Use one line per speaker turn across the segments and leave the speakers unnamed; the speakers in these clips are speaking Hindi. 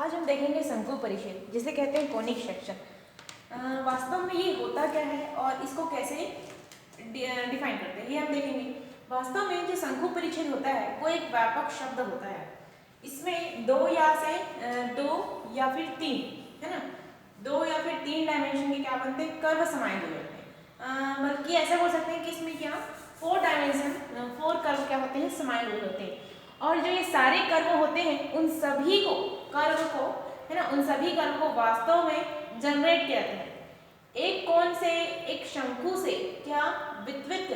आज हम देखेंगे शंकु परिच्छेद, जिसे कहते हैं कोनिक सेक्शन। वास्तव में ये होता क्या है और इसको कैसे डिफाइन करते हैं, ये हम देखेंगे। वास्तव में जो शंकु परिच्छेद होता है वो एक व्यापक शब्द होता है। इसमें दो या फिर तीन, है ना, 2 या फिर 3 डायमेंशन के क्या बनते हैं, कर्व समाये हुए होते हैं। बल्कि ऐसा बोल सकते हैं कि इसमें क्या 4 कर्व क्या होते हैं, समाये हुए होते हैं। और जो ये सारे कर्व होते हैं उन सभी कर्व को वास्तव में जनरेट किया जाता है। एक कोण से, एक शंकु से क्या वितरित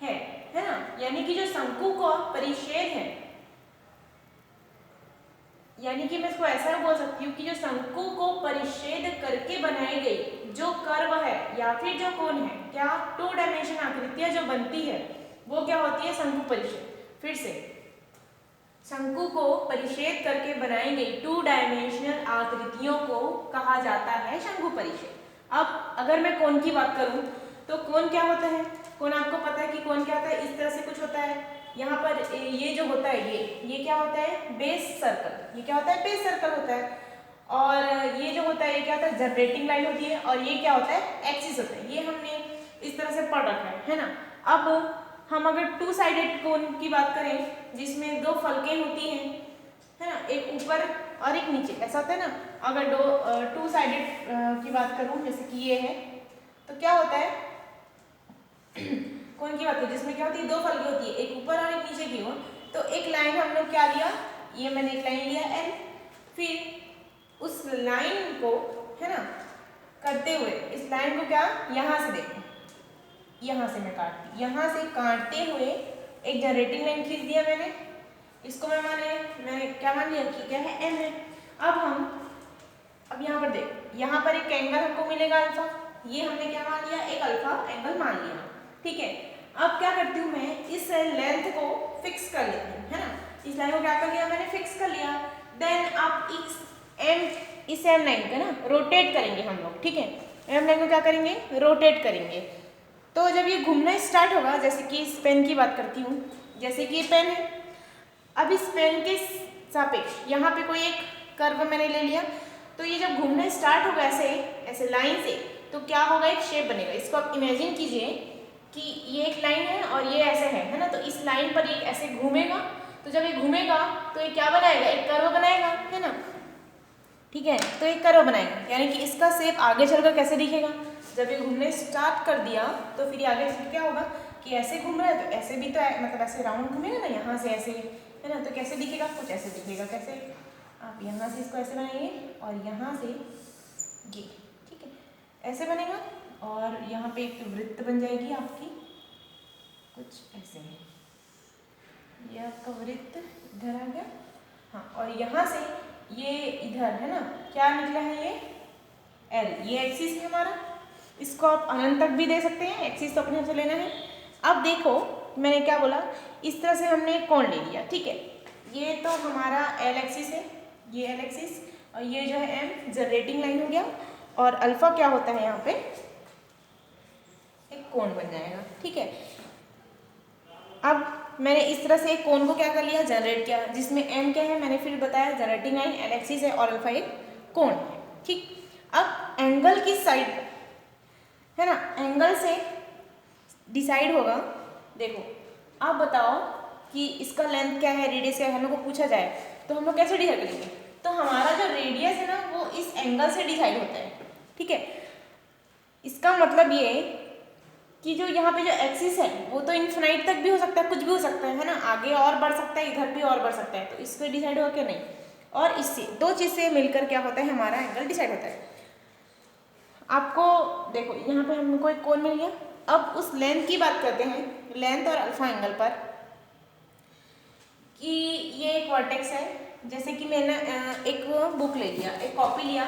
है ना, यानी कि जो शंकु का परिच्छेद है, यानी कि मैं इसको ऐसा बोल सकती हूँ कि जो शंकु को परिच्छेद करके बनाई गई जो कर्व है या फिर जो कोण है, क्या 2 डायमेंशन आकृतियां जो बनती है वो क्या होती है, शंकु परिच्छेद। फिर से, शंकु को परिच्छेद करके बनाई गई 2 डायमेंशनल आकृतियों को कहा जाता है शंकु परिच्छेद। अब अगर मैं कोण की बात करूं तो कोण क्या होता है, कोण आपको पता है कि कोण क्या होता है, इस तरह से कुछ होता है। यहाँ पर ये जो होता है ये क्या होता है, बेस सर्कल। ये क्या होता है, बेस सर्कल होता है। और ये जो होता है ये क्या होता है, जनरेटिंग लाइन होती है। और ये क्या होता है, एक्सिस होता है। ये हमने इस तरह से पढ़ रखा है ना। अब हम अगर 2 साइडेड कोण की बात करें जिसमें 2 फलकें होती हैं, है ना, एक ऊपर और एक नीचे, ऐसा होता है ना। अगर 2 साइडेड की बात करूं जैसे कि ये है, तो क्या होता है कोण की बात करें जिसमें क्या होती है, 2 फलकें होती है, एक ऊपर और एक नीचे की ओर। तो एक लाइन हम लोग क्या लिया, ये मैंने एक लाइन लिया L, फिर उस लाइन को, है ना, करते हुए इस लाइन को क्या यहाँ से देखो, यहाँ से मैं काटती, यहाँ से काटते हुए एक जनरेटिंग लाइन खींच दिया मैंने। इसको मैंने क्या मान लिया कि क्या है, M है। अब यहाँ पर देख, यहाँ पर एक एंगल हमको मिलेगा अल्फा, ये हमने क्या मान लिया, एक अल्फा एंगल मान लिया, ठीक है। अब क्या करती हूँ मैं, इस लेंथ को फिक्स कर लेती हूँ, है ना। इस लाइन को क्या कर लिया मैंने, फिक्स कर लिया। देन आप इस M लाइन को ना रोटेट करेंगे हम लोग, ठीक है। M लाइन को क्या करेंगे, रोटेट करेंगे। तो जब ये घूमना स्टार्ट होगा, जैसे कि इस पेन की बात करती हूँ, जैसे कि ये पेन है, अब इस पेन के सापेक्ष यहाँ पे कोई एक कर्व मैंने ले लिया, तो ये जब घूमना स्टार्ट होगा ऐसे लाइन से, तो क्या होगा, एक शेप बनेगा। इसको आप इमेजिन कीजिए कि ये एक लाइन है और ये ऐसे है ना। तो इस लाइन पर ये ऐसे घूमेगा, तो जब ये घूमेगा तो ये क्या बनाएगा, एक कर्व बनाएगा, है ना, ठीक है। तो एक कर्व बनाएगा, यानी कि इसका शेप आगे चलकर कैसे दिखेगा, जब ये घूमने स्टार्ट कर दिया तो फिर आगे चल क्या होगा कि ऐसे घूम रहा है तो ऐसे भी तो मतलब ऐसे राउंड घूमेगा ना, यहाँ से ऐसे, है ना। तो कैसे दिखेगा, कुछ ऐसे दिखेगा। कैसे, आप यहाँ से इसको ऐसे बनाइए और यहाँ से ये, ठीक है, ऐसे बनेगा। और यहाँ पे एक वृत्त बन जाएगी आपकी, कुछ ऐसे है, ये आपका वृत्त इधर आ गया, हाँ। और यहाँ से ये इधर, है ना, क्या निकला है, ये L, ये एक्सिस है हमारा। इसको आप अनंत तक भी दे सकते हैं, एक्सिस तो अपने से लेना है। अब देखो मैंने क्या बोला, इस तरह से हमने कोण ले लिया, ठीक है। ये तो हमारा L एक्सिस है, ये L एक्सिस, और ये जो है M जनरेटिंग लाइन हो गया। और अल्फा क्या होता है, यहाँ पे एक कोण बन जाएगा, ठीक है। अब मैंने इस तरह से एक कोण को क्या कर लिया, जनरेट किया, जिसमें M क्या है मैंने फिर बताया, जनरेटिंग लाइन, L एक्सिस है और अल्फा एक कोण है, ठीक। अब एंगल की साइड, है ना, एंगल से डिसाइड होगा। देखो आप बताओ कि इसका लेंथ क्या है, रेडियस क्या है, हम लोग को पूछा जाए तो हम लोग कैसे डिसाइड करेंगे। तो हमारा जो रेडियस है ना वो इस एंगल से डिसाइड होता है, ठीक है। इसका मतलब ये कि जो यहाँ पे जो एक्सिस है वो तो इन्फिनाइट तक भी हो सकता है, कुछ भी हो सकता है ना, आगे और बढ़ सकता है, इधर भी और बढ़ सकता है। तो इससे डिसाइड होगा क्या, नहीं। और इससे 2 चीज़ से मिलकर क्या होता है, हमारा एंगल डिसाइड होता है। आपको देखो यहाँ पे हमको एक कोण मिल गया। अब उस लेंथ की बात करते हैं, लेंथ और अल्फा एंगल पर, कि ये एक वर्टेक्स है। जैसे कि मैंने एक बुक ले लिया, एक कॉपी लिया,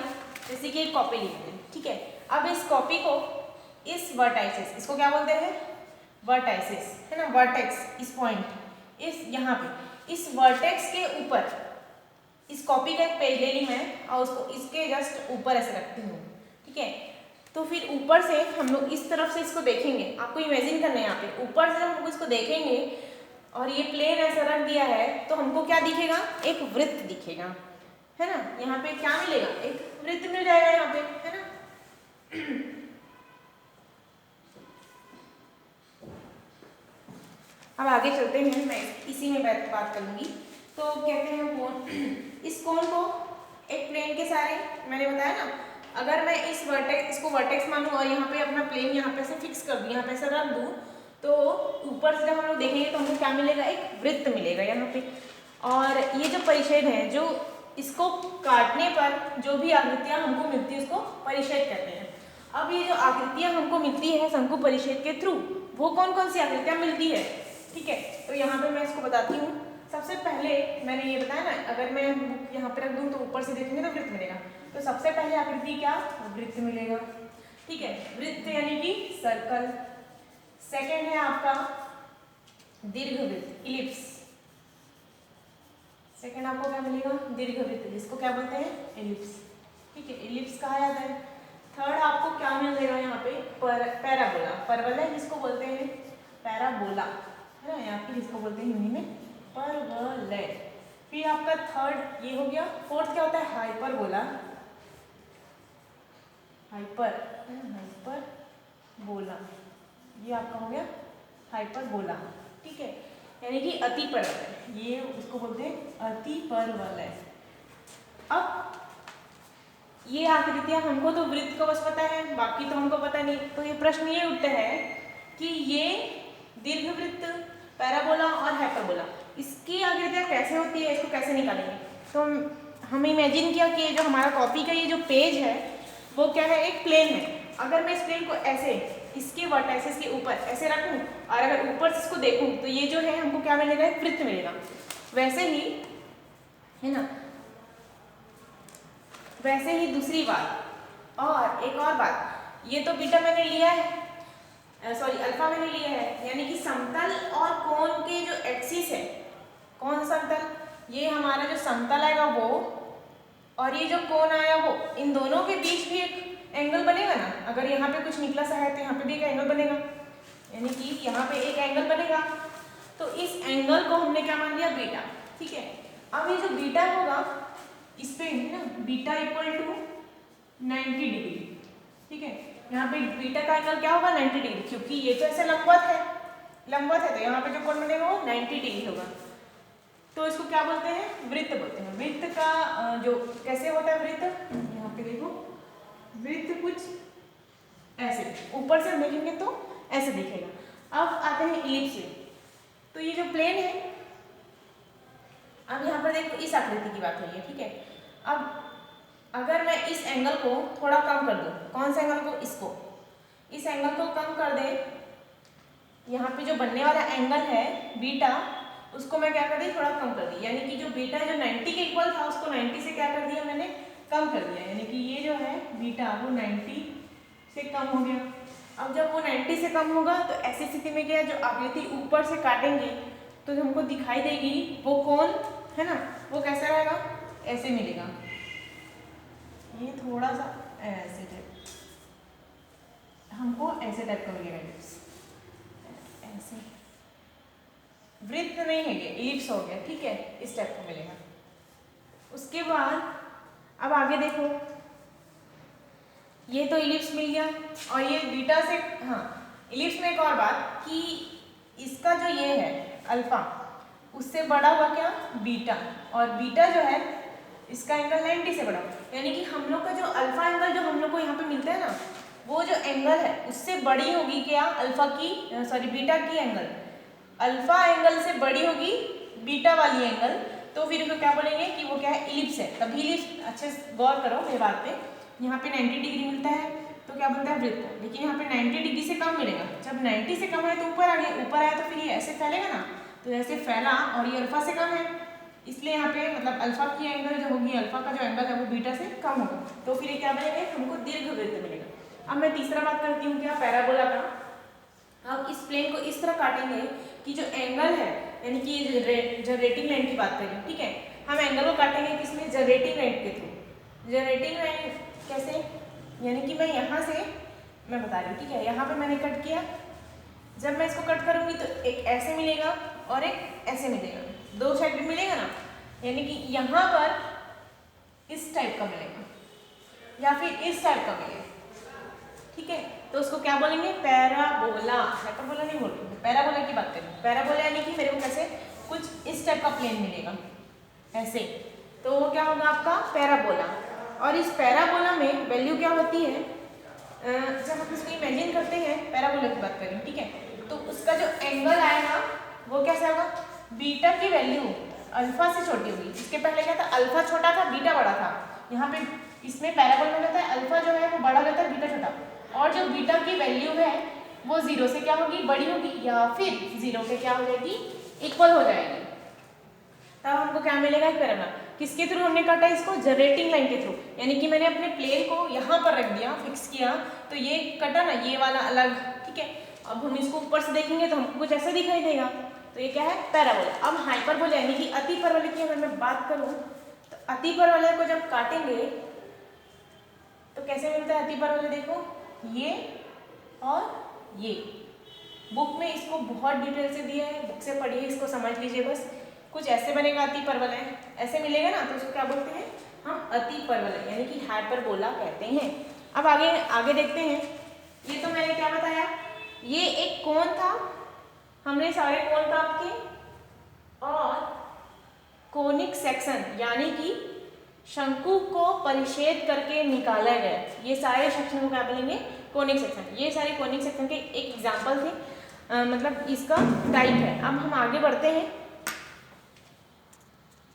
जैसे कि एक कॉपी ली मैंने, ठीक है। अब इस कॉपी को इस वर्टाइसिस, इसको क्या बोलते हैं, वर्टाइसिस, है ना, वर्टेक्स, इस पॉइंट, इस यहाँ पे इस वर्टेक्स के ऊपर इस कॉपी का एक पेज ले ली मैं और उसको इसके जस्ट ऊपर ऐसे रखती हूँ, ठीक है। तो फिर ऊपर से हम लोग इस तरफ से इसको देखेंगे, आपको इमेजिन करना है, यहाँ पे ऊपर से हम लोग इसको देखेंगे और ये प्लेन ऐसा रख दिया है तो हमको क्या दिखेगा, एक वृत्त दिखेगा, है ना। यहाँ पे क्या मिलेगा, एक वृत्त मिल जाएगा यहाँ पे, है ना। अब आगे चलते हैं, मैं इसी में बात करूंगी। तो कहते हैं कोण, इस कोण को एक प्लेन के सारे, मैंने बताया ना, अगर मैं इसको वर्टेक्स मानूं और यहाँ पे अपना प्लेन यहाँ पे से फिक्स कर दूँ, यहाँ पे से रख दूँ, तो ऊपर से जब हम लोग देखेंगे तो हमको क्या मिलेगा, एक वृत्त मिलेगा यहाँ पे। और ये जो परिच्छेद है, जो इसको काटने पर जो भी आकृतियाँ हमको मिलती है उसको परिच्छेद कहते हैं। अब ये जो आकृतियाँ हमको मिलती है शंकु परिच्छेद के थ्रू, वो कौन कौन सी आकृतियाँ मिलती है, ठीक है। तो यहाँ पे मैं इसको बताती हूँ। सबसे पहले मैंने ये बताया ना, अगर मैं बुक यहाँ पे रख दूँ तो ऊपर से देखेंगे तो वृत्त मिलेगा। तो सबसे पहले आकृति क्या, वृत्त मिलेगा, ठीक है। वृत्त यानी कि सर्कल। सेकेंड है आपका दीर्घवृत्त, इलिप्स। सेकेंड आपको क्या मिलेगा, दीर्घवृत्त, जिसको क्या बोलते हैं, इलिप्स, ठीक है, इलिप्स कहा जाता है। थर्ड आपको क्या मिल जाएगा यहाँ पे, पैराबोला, परवलय जिसको बोलते हैं, पैराबोला, है ना, यहाँ पे जिसको बोलते हैं हिंदी में परवलय। फिर आपका थर्ड ये हो गया। फोर्थ क्या होता है, हाइपरबोला, हाइपरबोला, ये आपका हो गया हाइपरबोला, ठीक है, यानी कि अति परवलय, ये उसको बोलते हैं अति परवलय। अब ये आकृतियां हमको तो वृत्त को बस पता है, बाकी तो हमको पता नहीं। तो ये प्रश्न ये उठता है कि ये दीर्घवृत्त, पैराबोला और हाइपरबोला, इसकी आकृतियां कैसे होती है, इसको कैसे निकालेंगे। तो हम इमेजिन किया कि जो हमारा कॉपी का ये जो पेज है वो क्या है, एक प्लेन है। अगर मैं इस प्लेन को ऐसे इसके वर्टेक्सेस के ऊपर ऐसे रखूं और अगर ऊपर से इसको देखूं तो ये जो है हमको क्या मिलेगा, एक वृत्त मिलेगा। वैसे ही, है ना, वैसे ही दूसरी बात और एक और बात, ये तो बीटा मैंने लिया है, सॉरी अल्फा मैंने लिया है, यानी कि समतल और कोण के जो एक्सिस है, कौन समतल, ये हमारा जो समतल आएगा वो, और ये जो कोण आया वो, इन दोनों के बीच भी एक एंगल बनेगा ना। अगर यहाँ पे कुछ निकला सा है तो यहाँ पे भी एक एंगल बनेगा, यानी कि यहाँ पे एक एंगल बनेगा। तो इस एंगल को हमने क्या मान लिया, बीटा, ठीक है। अब ये जो बीटा होगा इस पे ना, बीटा इक्वल टू 90 डिग्री, ठीक है। यहाँ पे बीटा का एंगल क्या होगा, 90 डिग्री, क्योंकि ये तो ऐसे लंबवत है तो यहाँ पे जो कोण बनेगा वो 90 डिग्री होगा। तो इसको क्या बोलते हैं, वृत्त बोलते हैं। वृत्त का जो कैसे होता है वृत्त, यहाँ पे देखो, वृत्त कुछ ऐसे ऊपर से देखेंगे तो ऐसे दिखेगा। अब आते हैं इलिप्स में। तो ये जो प्लेन है, अब यहाँ पर देखो इस आकृति की बात हुई है, ठीक है। अब अगर मैं इस एंगल को थोड़ा कम कर दूँ, कौन सा एंगल को, इसको, इस एंगल को कम कर दे, यहाँ पे जो बनने वाला एंगल है बीटा, उसको मैं क्या कर दी, थोड़ा कम कर दी, यानी कि जो बीटा जो 90 के इक्वल था उसको 90 से क्या कर दिया मैंने, कम कर दिया, यानी कि ये जो है बीटा वो 90 से कम हो गया। अब जब वो 90 से कम होगा तो ऐसी स्थिति में क्या, जो आकृति ऊपर से काटेंगे तो जो हमको दिखाई देगी वो कोण है ना, वो कैसा रहेगा, ऐसे मिलेगा, ये थोड़ा सा ऐसे टाइप, हमको ऐसे टाइप का मिलेगा, ऐसे, वृत्त नहीं है ये, इलिप्स हो गया, ठीक है, इस टाइप का मिलेगा। उसके बाद अब आगे देखो, ये तो इलिप्स मिल गया और ये बीटा से, हाँ इलिप्स में एक और बात कि इसका जो ये है अल्फा, उससे बड़ा हुआ क्या, बीटा, और बीटा जो है इसका एंगल 90 से बड़ा, यानी कि हम लोग का जो अल्फा एंगल जो हम लोग को यहाँ पे मिलता है ना, वो जो एंगल है उससे बड़ी होगी क्या, अल्फा की, सॉरी बीटा की एंगल, अल्फा एंगल से बड़ी होगी बीटा वाली एंगल, तो फिर उसको क्या बोलेंगे कि वो क्या है, इलिप्स है। तभी इलिप्स, अच्छे से गौर करो मेरी बात पे, यहाँ पे 90 डिग्री मिलता है तो क्या बनता है, वृत्त, लेकिन यहाँ पे 90 डिग्री से कम मिलेगा। जब 90 से कम है तो ऊपर आ गया, ऊपर आया तो फिर ये ऐसे फैलेगा ना, तो ऐसे फैला और ये अल्फा से कम है, इसलिए यहाँ पे मतलब अल्फा की एंगल जो होगी, अल्फा का जो एंगल है वो बीटा से कम होगा, तो फिर ये क्या बनेगा, हमको दीर्घवृत्त मिलेगा। अब मैं तीसरा बात करती हूँ क्या, पैराबोला का। अब इस प्लेन को इस तरह काटेंगे कि जो एंगल है, यानी कि जनरेटिंग लाइन की बात करें, ठीक है, हम एंगल को काटेंगे किसमें, जनरेटिंग लाइन के थ्रू। जनरेटिंग लाइन कैसे, यानी कि मैं यहाँ से, मैं बता रही हूँ, ठीक है, यहाँ पे मैंने कट किया, जब मैं इसको कट करूँगी तो एक ऐसे मिलेगा और एक ऐसे मिलेगा, दो साइड मिलेगा ना, यानी कि यहाँ पर टाइप का मिलेगा या फिर इस टाइप का मिलेगा, ठीक है, तो उसको क्या बोलेंगे, पैराबोला। हाइपरबोला नहीं बोल रही, पैराबोला की बात करें। पैराबोला यानी कि मेरे को कैसे कुछ इस टाइप का प्लेन मिलेगा ऐसे, तो वो क्या होगा आपका पैराबोला। और इस पैराबोला में वैल्यू क्या होती है, जब हम इसको इमेजिन करते हैं, पैराबोला की बात करें, ठीक है, तो उसका जो एंगल आएगा वो कैसा होगा, बीटा की वैल्यू अल्फा से छोटी होगी। इसके पहले क्या था, अल्फा छोटा था बीटा बड़ा था। यहाँ पे इसमें पैराबोला में रहता है अल्फा जो है वो बड़ा रहता है बीटा छोटा, और जो बीटा की वैल्यू है वो 0 से क्या होगी, बड़ी होगी, या फिर 0 के क्या हो जाएगी, इक्वल हो जाएगी। तब हमको क्या मिलेगा, एक पैराबोला। किसके थ्रू हमने काटा इसको, जनरेटिंग लाइन के थ्रू, यानी कि मैंने अपने प्लेन को यहाँ पर रख दिया, फिक्स किया, तो ये कटा ना, ये वाला अलग, ठीक है। अब हम इसको ऊपर से देखेंगे तो हमको कुछ ऐसा दिखाई देगा, तो ये क्या है, पैराबोला। अब हाइपरबोला यानी कि अति परवलय की अगर मैं बात करूँ, तो अति परवलय को जब काटेंगे तो कैसे मिलता है अति परवलय, देखो ये और ये, बुक में इसको बहुत डिटेल से दिया है, बुक से पढ़िए, इसको समझ लीजिए बस। कुछ ऐसे बनेगा अति परवलय, ऐसे मिलेगा ना, तो उसको क्या बोलते हैं हम, अति परवलय, यानी कि हाइपरबोला कहते हैं। अब आगे देखते हैं। ये तो मैंने क्या बताया, ये एक कोण था, हमने सारे कोण प्राप्त किए, और कोनिक सेक्शन यानी कि शंकु को परिच्छेद करके निकाला गया, ये सारे सेक्शन को क्या बोलेंगे, कोनिक सेक्शन। ये सारे कोनिक सेक्शन के एक एग्जाम्पल थे, मतलब इसका टाइप है। अब हम आगे बढ़ते हैं।